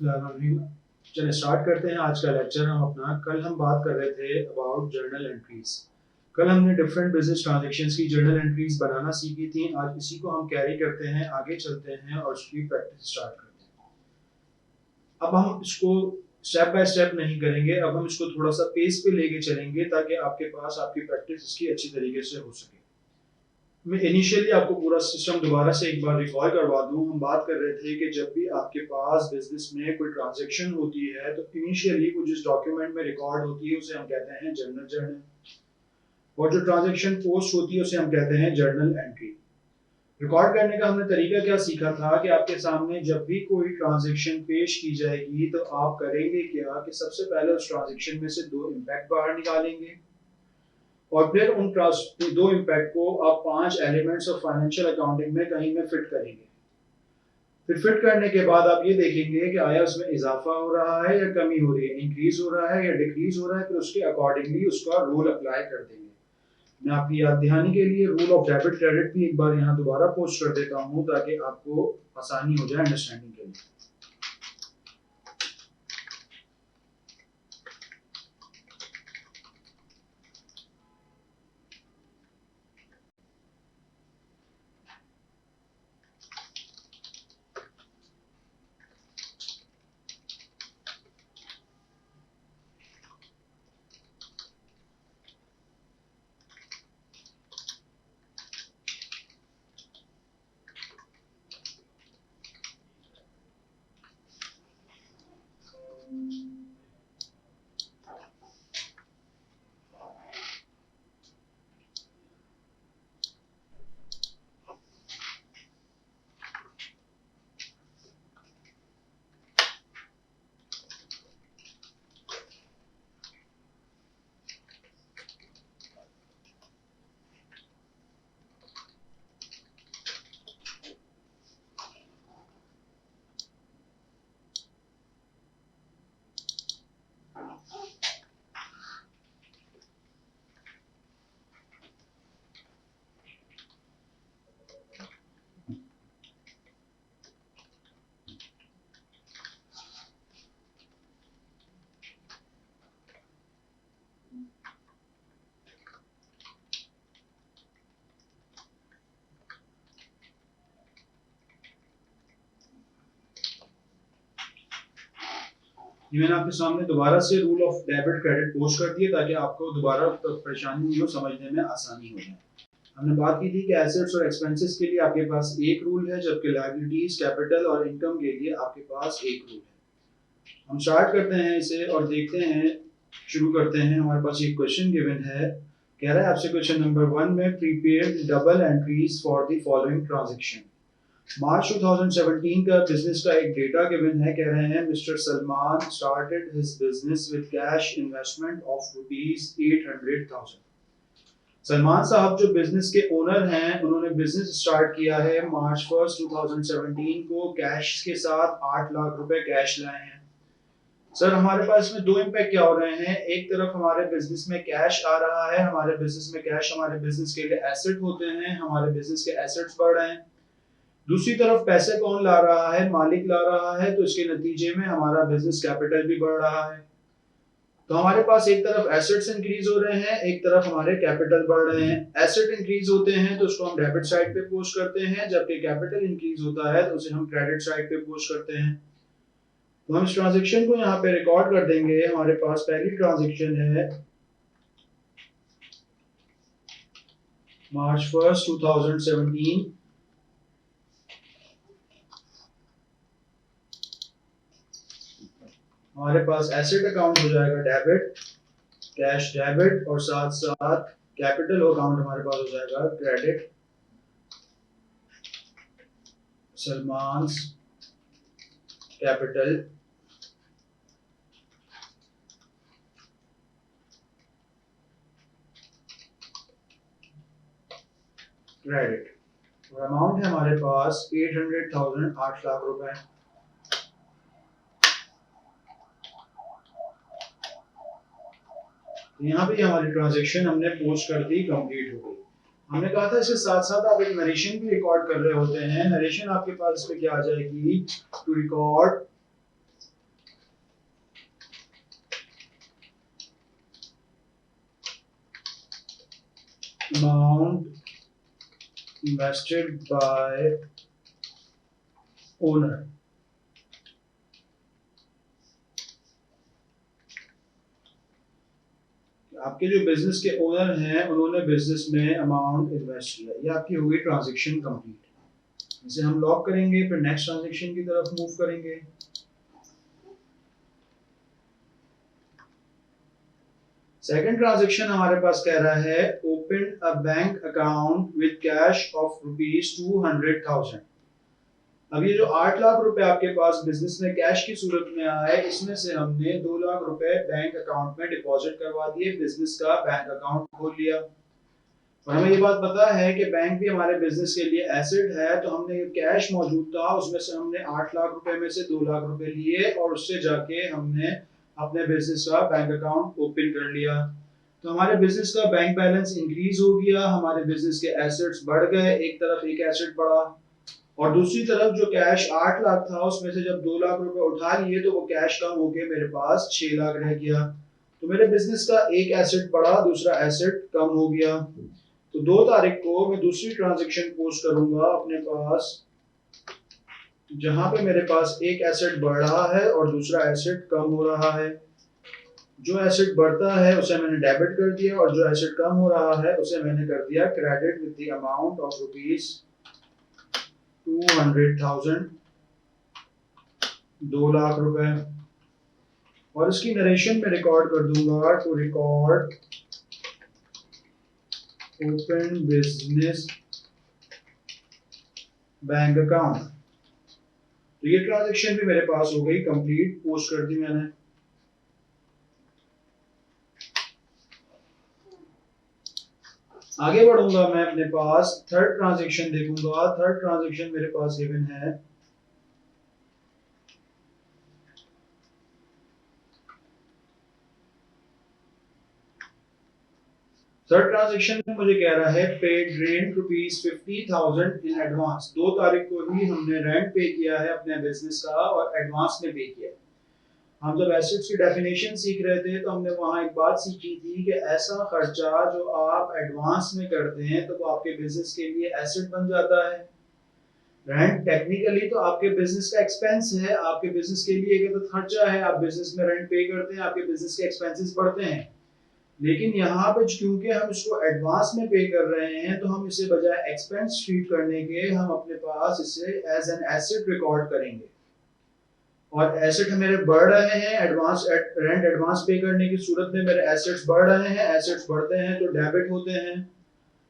चलिए स्टार्ट करते हैं आज का लेक्चर। हम अपना कल हम बात कर रहे थे अबाउट जर्नल एंट्रीज। कल हमने डिफरेंट बिजनेस ट्रांजैक्शंस की जर्नल एंट्रीज बनाना सीखी थी। आज इसी को हम कैरी करते हैं, आगे चलते हैं और उसकी प्रैक्टिस स्टार्ट करते हैं। अब हम इसको स्टेप बाय स्टेप नहीं करेंगे, अब हम इसको थोड़ा सा पेस पे लेके चलेंगे ताकि आपके पास आपकी प्रैक्टिस इसकी अच्छी तरीके से हो सके। मैं इनिशियली आपको पूरा सिस्टम दोबारा से एक बार रिकॉल करवा दूं। हम बात कर रहे थे कि जब भी आपके पास बिजनेस में कोई ट्रांजैक्शन होती है तो इनिशियली वो जिस डॉक्यूमेंट में रिकॉर्ड होती है उसे हम कहते हैं जर्नल, और जो ट्रांजैक्शन पोस्ट होती है उसे हम कहते हैं जर्नल एंट्री। रिकॉर्ड करने का हमने तरीका क्या सीखा था कि आपके सामने जब भी कोई ट्रांजैक्शन पेश की जाएगी तो आप करेंगे क्या कि सबसे पहले उस ट्रांजैक्शन में से दो इम्पैक्ट बाहर निकालेंगे और फिर उन दो इम्पैक्ट को आप 5 एलिमेंट्स ऑफ फाइनेंशियल अकाउंटिंग में कहीं में फिट करेंगे। फिर फिट करने के बाद आप ये देखेंगे कि आया उसमें इजाफा हो रहा है या कमी हो रही है, इंक्रीज हो रहा है या डिक्रीज हो रहा है, फिर उसके अकॉर्डिंगली उसका रूल अप्लाई कर देंगे। मैं आपकी याद दहानी के लिए रूल ऑफ डेबिट क्रेडिट भी एक बार यहाँ दोबारा पोस्ट कर देता हूँ ताकि आपको आसानी हो जाए अंडरस्टैंडिंग के लिए। ये मैंने आपके सामने दोबारा से rule of debit credit post कर दिए ताकि आपको दोबारा परेशानी नहीं हो, समझने में आसानी हो जाए। हमने बात की थी कि एसेट्स और एक्सपेंसेस के लिए आपके पास एक रूल है, जबकि लायबिलिटीज, कैपिटल और इनकम के लिए आपके पास एक रूल है। हम स्टार्ट करते हैं इसे और देखते हैं, शुरू करते हैं। हमारे पास एक क्वेश्चन गिवन है, कह रहा है आपसे क्वेश्चन नंबर 1 में prepaid double entries for the following transaction. March 2017 का बिजनेस का एक डेटा गिवन है। कह रहे हैं mister Salman started his business with cash investment of ₹800,000। Salman साहब जो बिजनेस के ओनर हैं, उन्होंने बिजनेस स्टार्ट किया है मार्च 1 2017 को कैश के साथ 8 लाख रुपए कैश लाए हैं। सर हमारे पास इसमें दो इम्पैक्ट क्या हो रहे हैं, एक तरफ हमारे बिजनेस में कैश आ रहा है, हमारे बिजनेस में कैश हमारे बिजनेस के लिए एसेट होते हैं, हमारे बिजनेस के एसेट्स बढ़ रहे हैं। दूसरी तरफ पैसे कौन ला रहा है, मालिक ला रहा है, तो इसके नतीजे में हमारा बिजनेस कैपिटल भी बढ़ रहा है। तो हमारे पास एक तरफ एसेट्स इंक्रीज हो रहे हैं, एक तरफ हमारे कैपिटल बढ़ रहे हैं। एसेट इंक्रीज होते हैं तो उसको हम डेबिट साइड पे पोस्ट करते हैं, जबकि कैपिटल इंक्रीज होता है तो उसे हम क्रेडिट साइड पे पोस्ट करते हैं। तो हम इस ट्रांजैक्शन को यहाँ पे रिकॉर्ड कर देंगे। हमारे पास पहली ट्रांजैक्शन है मार्च 1 2017। हमारे पास एसेट अकाउंट हो जाएगा डेबिट, कैश डेबिट, और साथ साथ कैपिटल अकाउंट हमारे पास हो जाएगा क्रेडिट, सलमान कैपिटल क्रेडिट, और अमाउंट है हमारे पास 800,000, 8 लाख रुपए। यहाँ पे हमारी ट्रांजैक्शन हमने पोस्ट कर दी, कंप्लीट हो गई। हमने कहा था इसके साथ साथ आप एक नरेशन भी रिकॉर्ड कर रहे होते हैं। नरेशन आपके पास पे क्या आ जाएगी, to record amount invested by owner। आपके जो बिजनेस के ओनर हैं उन्होंने बिजनेस में अमाउंट इन्वेस्ट किया, ये आपकी होगी ट्रांजैक्शन कंप्लीट। इसे हम लॉक करेंगे, फिर नेक्स्ट ट्रांजैक्शन की तरफ मूव करेंगे। सेकंड ट्रांजैक्शन हमारे पास कह रहा है open a bank account with cash of ₹200,000। अब ये जो 8 लाख रुपए आपके पास बिजनेस में कैश की सूरत में आए, इसमें से हमने 2 लाख रुपए बैंक अकाउंट में डिपॉजिट करवा दिए, बिजनेस का बैंक अकाउंट खोल लिया। और हमें ये बात पता है कि बैंक भी हमारे बिजनेस के लिए एसेट है, तो हमने ये कैश मौजूद था उसमें से हमने 8 लाख रुपए में से 2 लाख रुपए लिए और उससे जाके हमने अपने बिजनेस का बैंक अकाउंट ओपन कर लिया। तो हमारे बिजनेस का बैंक बैलेंस इंक्रीज हो गया, हमारे बिजनेस के एसेट्स बढ़ गए, एक तरफ एक एसेट बढ़ा और दूसरी तरफ जो कैश 8 लाख था उसमें से जब 2 लाख रुपए उठा लिए तो वो कैश कम होके मेरे पास 6 लाख रह गया। तो मेरे बिजनेस का एक एसेट बढ़ा, दूसरा एसेट कम हो गया। तो 2 तारीख को मैं दूसरी ट्रांजैक्शन पोस्ट करूंगा अपने पास, जहां पे मेरे पास एक एसेट बढ़ रहा है और दूसरा एसेट कम हो रहा है। जो एसेट बढ़ता है उसे मैंने डेबिट कर दिया और जो एसेट कम हो रहा है उसे मैंने कर दिया credit with the amount of ₹200,000, 2 lakh रुपए। और इसकी नरेशन में रिकॉर्ड कर दूंगा to record open business bank account. तो ये ट्रांजैक्शन भी मेरे पास हो गई कंप्लीट, पोस्ट कर दी मैंने। आगे बढ़ूंगा मैं अपने पास, थर्ड ट्रांजैक्शन देखूंगा। थर्ड ट्रांजैक्शन मेरे पास गिवन है थर्ड ट्रांजैक्शन में मुझे कह रहा है पेड रेंट ₹50,000 इन एडवांस। 2 तारीख को ही हमने रेंट पे किया है अपने बिजनेस का और एडवांस में पे किया है। हम जब एसेट्स की डेफिनेशन सीख रहे थे तो हमने वहां एक बात सीखी थी कि ऐसा खर्चा जो आप एडवांस में करते हैं तो वो आपके बिजनेस के लिए एसेट बन जाता है। रेंट टेक्निकली तो आपके बिजनेस का एक्सपेंस है, आपके बिजनेस के लिए एक खर्चा है, आप बिजनेस में रेंट पे करते हैं, आपके बिजनेस के एक्सपेंसेस बढ़ते हैं। लेकिन यहाँ पे क्योंकि हम इसको एडवांस में पे कर रहे हैं तो हम इसे बजाय एक्सपेंस ट्रीट करने के हम अपने पास इसे एज एन एसेट रिकॉर्ड करेंगे। और एसेट मेरे बढ़ रहे हैं, एडवांस रेंट एडवांस पे करने की सूरत में मेरे एसेट्स बढ़ रहे हैं, एसेट्स बढ़ते हैं तो डेबिट होते हैं।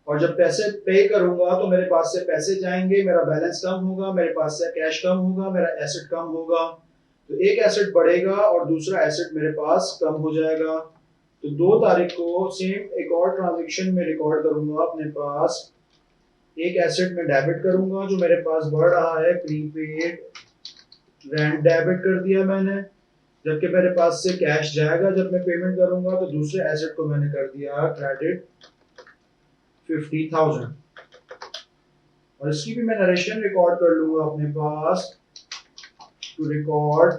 और जब पैसे पे करूंगा तो मेरे पास से पैसे जाएंगे, मेरा बैलेंस कम होगा, मेरे पास से कैश कम होगा, मेरा एसेट कम होगा। तो एक एसेट बढ़ेगा और दूसरा एसेट मेरे पास कम हो जाएगा। तो 2 तारीख को सेम एक और ट्रांजैक्शन में रिकॉर्ड करूंगा अपने पास, एक एसेट में डेबिट करूंगा जो मेरे पास बढ़ रहा है, प्रीपेड रेंट डेबिट कर दिया मैंने। जबकि मेरे पास से कैश जाएगा जब मैं पेमेंट करूंगा, तो दूसरे एसेट को मैंने कर दिया क्रेडिट 50,000। और इसकी भी मैं नरेशन रिकॉर्ड कर लूंगा अपने पास to record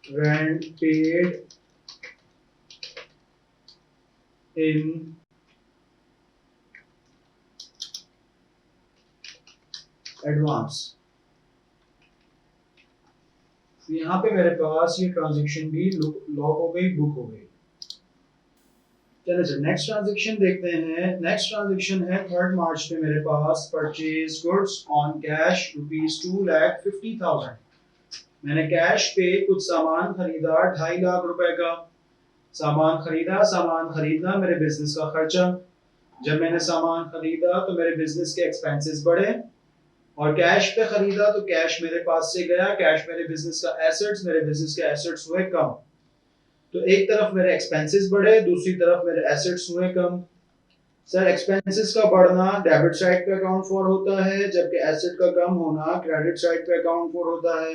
rent paid in advance. यहाँ पे मेरे पास ये ट्रांजैक्शन भी लॉक हो गई, बुक हो गई। चलिए सर नेक्स्ट ट्रांजैक्शन देखते हैं। नेक्स्ट ट्रांजैक्शन है 3 मार्च पे मेरे पास परचेज गुड्स ऑन कैश ₹2,50,000। मैंने कैश पे कुछ सामान खरीदा 2.5 लाख रुपए का। सामान खरीदा, सामान खरीदना मेरे बिजनेस का खर्चा। जब मैंने सामान खरीदा तो मेरे बिजनेस के एक्सपेंसेस बढ़े और कैश पे खरीदा तो कैश मेरे पास से गया, कैश मेरे बिजनेस का एसेट्स, मेरे बिजनेस के एसेट्स हुए कम। तो एक तरफ मेरे एक्सपेंसेस बढ़े, दूसरी तरफ मेरे एसेट्स हुए कम। सर एक्सपेंसेस का बढ़ना डेबिट साइड पे अकाउंट फॉर होता है, जबकि एसेट का कम होना क्रेडिट साइड पे अकाउंट फॉर होता है।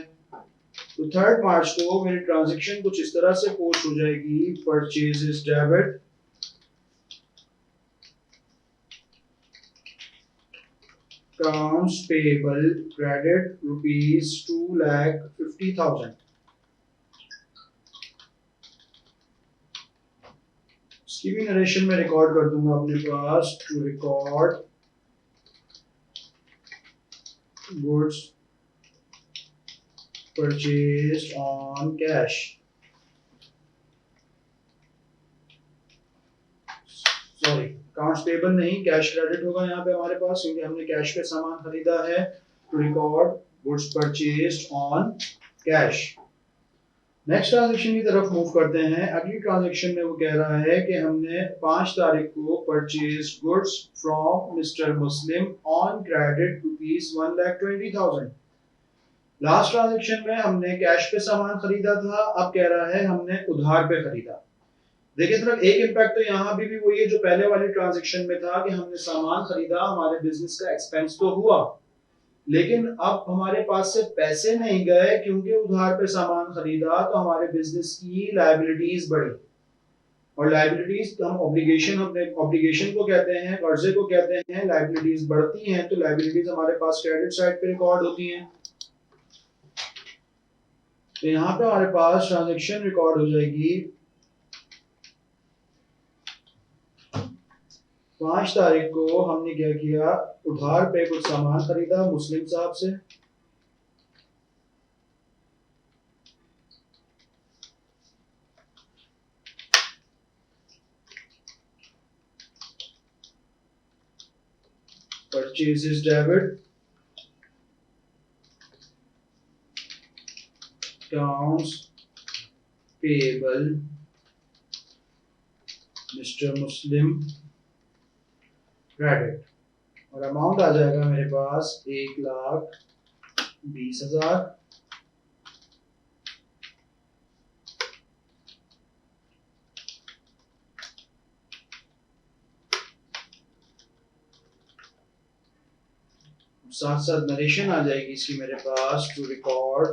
तो 3 मार्च को मेरी ट्रांजैक्शन कुछ इस तरह से पोस्ट हो जाएगी, purchases debit, accounts payable credit ₹2,50,000। इसकी भी नरेशन में रिकॉर्ड कर दूंगा अपने पास, to record goods purchased on cash. Sorry, accounts payable नहीं, कैश क्रेडिट होगा यहाँ पे हमारे पास, क्योंकि हमने कैश पे सामान खरीदा है। To record goods purchased on cash. Next transaction की तरफ मूव करते हैं। अगली ट्रांजैक्शन में वो कह रहा है कि हमने 5 तारीख को purchase goods from mister Muslim on credit ₹1,20,000। Last transaction में हमने कैश पे सामान खरीदा था, अब कह रहा है हमने उधार पे खरीदा। देखिए सिर्फ एक इम्पैक्ट तो यहाँ भी वही है जो पहले वाली ट्रांजैक्शन में था कि हमने सामान खरीदा, हमारे बिजनेस का एक्सपेंस तो हुआ, लेकिन अब हमारे पास से पैसे नहीं गए क्योंकि उधार पे सामान खरीदा, तो हमारे बिजनेस की लायबिलिटीज बढ़ी। और लायबिलिटीज हम ऑब्लिगेशन को कहते हैं, कर्जे को कहते हैं। लायबिलिटीज बढ़ती हैं तो लायबिलिटीज हमारे पास क्रेडिट साइड पे रिकॉर्ड होती हैं। तो यहाँ पे हमारे पास ट्रांजेक्शन रिकॉर्ड हो जाएगी 5 तारीख को हमने क्या किया, उधार पे कुछ सामान खरीदा मुस्लिम साहब से। Purchases debit, accounts payable Mister Muslim credit, और अमाउंट आ जाएगा मेरे पास 1,20,000। साथ साथ नरेशन आ जाएगी इसकी मेरे पास, to record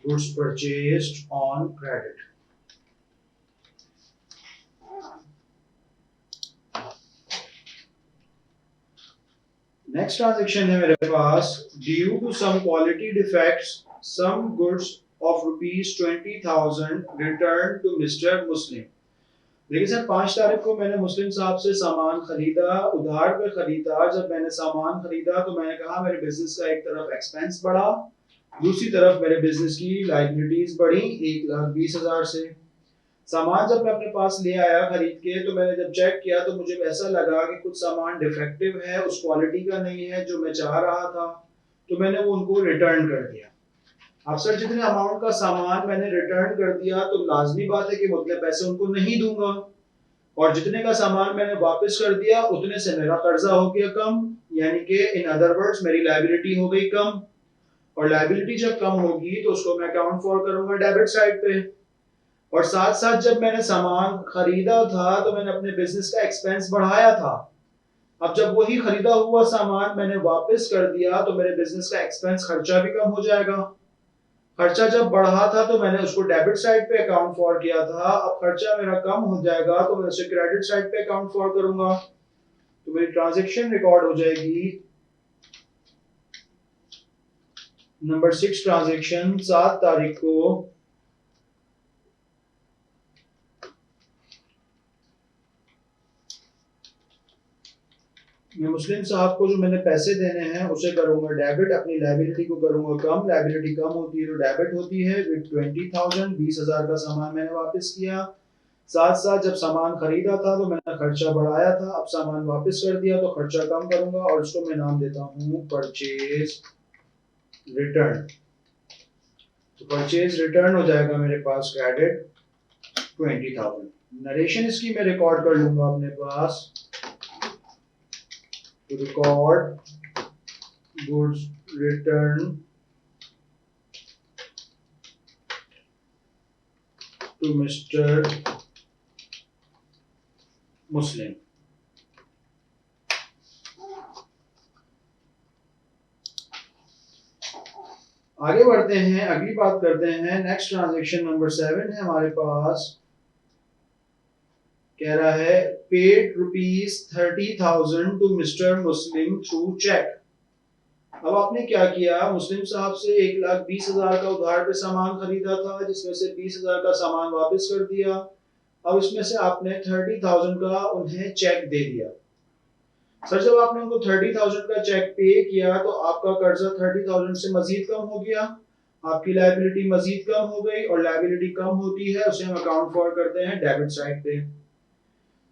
goods purchased on credit। Next transaction है मेरे पास, due to some quality defects some goods of ₹20,000 returned to Mr. Muslim। देखिए सर 5 तारीख को मैंने मुस्लिम साहब से सामान खरीदा, उधार पे खरीदा। जब मैंने सामान खरीदा तो मैंने कहा मेरे बिजनेस का एक तरफ एक्सपेंस बढ़ा, दूसरी तरफ मेरे बिजनेस की लायबिलिटीज बढ़ी 1,20,000 से। सामान जब मैं अपने पास ले आया खरीद के, तो मैंने जब चेक किया तो मुझे ऐसा लगा कि कुछ सामान डिफेक्टिव है, उस क्वालिटी का नहीं है जो मैं चाह रहा था, तो मैंने वो उनको रिटर्न कर दिया। अब सर जितने अमाउंट का सामान मैंने रिटर्न कर दिया तो लाजमी बात है कि उतने पैसे उनको नहीं दूंगा, और जितने का सामान मैंने वापस कर दिया उतने से मेरा कर्जा हो गया कम, यानी कि इन अदर वर्ड्स मेरी लायबिलिटी हो गई कम। और लायबिलिटी जब कम होगी तो उसको मैं अकाउंट फॉर करूंगा डेबिट साइड पे। और साथ साथ जब मैंने सामान खरीदा था तो मैंने अपने बिजनेस का एक्सपेंस बढ़ाया था। अब जब वही खरीदा हुआ सामान मैंने वापस कर दिया तो मेरे बिजनेस का एक्सपेंस खर्चा भी कम हो जाएगा। खर्चा जब बढ़ा था तो मैंने उसको डेबिट साइड पे अकाउंट फॉर किया था, अब खर्चा मेरा कम हो जाएगा तो मैं उसे क्रेडिट साइड पे अकाउंट फॉर करूंगा। तो मेरी ट्रांजैक्शन रिकॉर्ड हो जाएगी नंबर 6 ट्रांजैक्शन 7 तारीख को मैं मुस्लिम साहब को जो मैंने पैसे देने हैं उसे करूंगा डेबिट, अपनी लायबिलिटी को करूंगा कम। लायबिलिटी कम होती है तो डेबिट होती है। विद 20,000 20,000 का सामान मैंने वापस किया। साथ साथ जब सामान खरीदा था तो मैंने खर्चा बढ़ाया था, अब सामान वापस कर दिया तो खर्चा कम करूंगा, और इसको मैं नाम देता हूँ परचेज रिटर्न। तो परचेज रिटर्न हो जाएगा मेरे पास क्रेडिट 20,000। नरेशन इसकी मैं रिकॉर्ड कर लूंगा अपने पास, to record goods return to Mr. Muslim। आगे बढ़ते हैं, अगली बात करते हैं। नेक्स्ट ट्रांजैक्शन नंबर 7 है हमारे पास, कह रहा है paid ₹30,000 to mister Muslim through cheque. अब आपने क्या किया, मुस्लिम साहब से 1,20,000 का उधार पे सामान खरीदा था, जिसमें से 20,000 का सामान वापस कर दिया। अब इसमें से आपने 30,000 का उन्हें चेक दे दिया। सर जब आपने उनको 30,000 का चेक पे किया तो आपका कर्जा 30,000 से मजीद कम हो गया, आपकी लायबिलिटी मजीद कम हो गई, और लायबिलिटी कम होती है उसे हम अकाउंट फॉर करते हैं डेबिट साइड पे।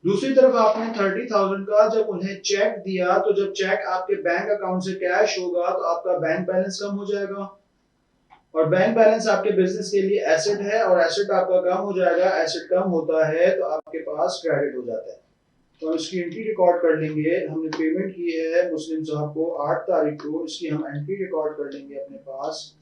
दूसरी तरफ आपने 30,000 का जब उन्हें चेक दिया, तो जब चेक आपके बैंक अकाउंट से कैश होगा तो आपका बैंक बैलेंस कम हो जाएगा, और बैंक बैलेंस आपके बिजनेस के लिए एसेट है, और एसेट आपका कम हो जाएगा। एसेट कम होता है तो आपके पास क्रेडिट हो जाता है। तो हम इसकी एंट्री रिकॉर्ड कर लेंगे। हमने पेमेंट की है मुस्लिम साहब को 8 तारीख को, इसकी हम एंट्री रिकॉर्ड कर लेंगे अपने पास।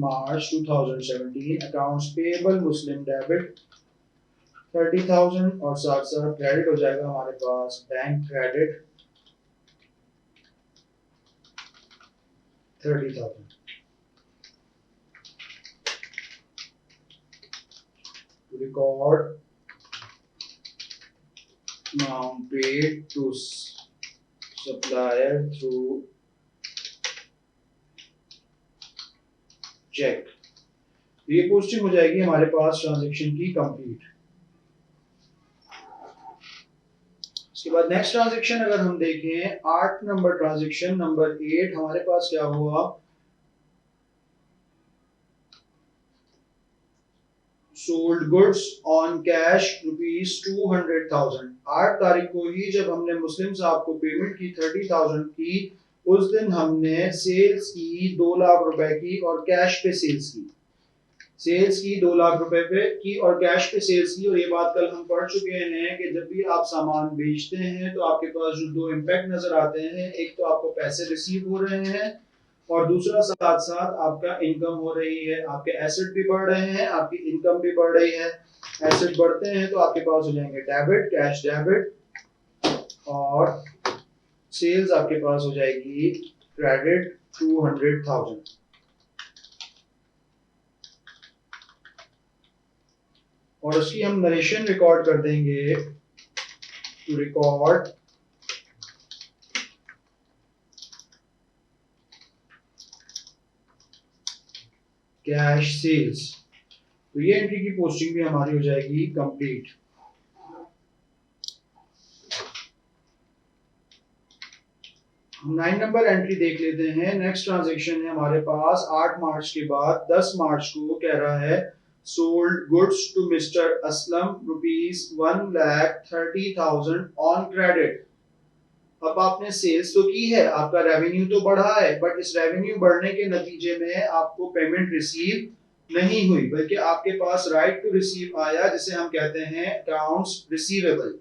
March 8, 2017 accounts payable Muslim debit 30,000, और साथ साथ क्रेडिट हो जाएगा हमारे पास bank credit 30,000। Record amount paid to supplier through cheque. ये पोस्टिंग हो जाएगी हमारे पास ट्रांजैक्शन की कंप्लीट। उसके बाद नेक्स्ट ट्रांजैक्शन अगर हम देखें 8 नंबर ट्रांजैक्शन नंबर 8 हमारे पास क्या हुआ, सोल्ड गुड्स ऑन कैश ₹200,000। 8 तारीख को ही जब हमने मुस्लिम साहब को पेमेंट की 30,000 की, उस दिन हमने सेल्स की 2 लाख रुपए की, और कैश पे सेल्स की। सेल्स की 2 लाख रुपए पे की और कैश पे सेल्स की। और ये बात कल हम पढ़ चुके हैं कि जब भी आप सामान बेचते हैं तो आपके पास जो 2 इम्पैक्ट नजर आते हैं, एक तो आपको पैसे रिसीव हो रहे हैं, और दूसरा साथ साथ आपका इनकम हो रही है। आपके एसेट भी बढ़ रहे हैं, आपकी इनकम भी बढ़ रही है। एसेट बढ़ते हैं तो आपके पास हो जाएंगे डेबिट, कैश डेबिट, और सेल्स आपके पास हो जाएगी क्रेडिट 200,000। और उसकी हम नरेशन रिकॉर्ड कर देंगे, टू रिकॉर्ड कैश सेल्स। तो ये एंट्री की पोस्टिंग भी हमारी हो जाएगी कंप्लीट। हम 9 नंबर एंट्री देख लेते हैं। नेक्स्ट ट्रांजैक्शन है हमारे पास 8 मार्च के बाद 10 मार्च को, कह रहा है sold goods to mister Aslam ₹1,30,000 on credit. अब आपने सेल्स तो की है, आपका रेवेन्यू तो बढ़ा है, बट इस रेवेन्यू बढ़ने के नतीजे में आपको पेमेंट रिसीव नहीं हुई, बल्कि आपके पास राइट टू रिसीव आया, जिसे हम कहते हैं अकाउंट्स रिसीवेबल।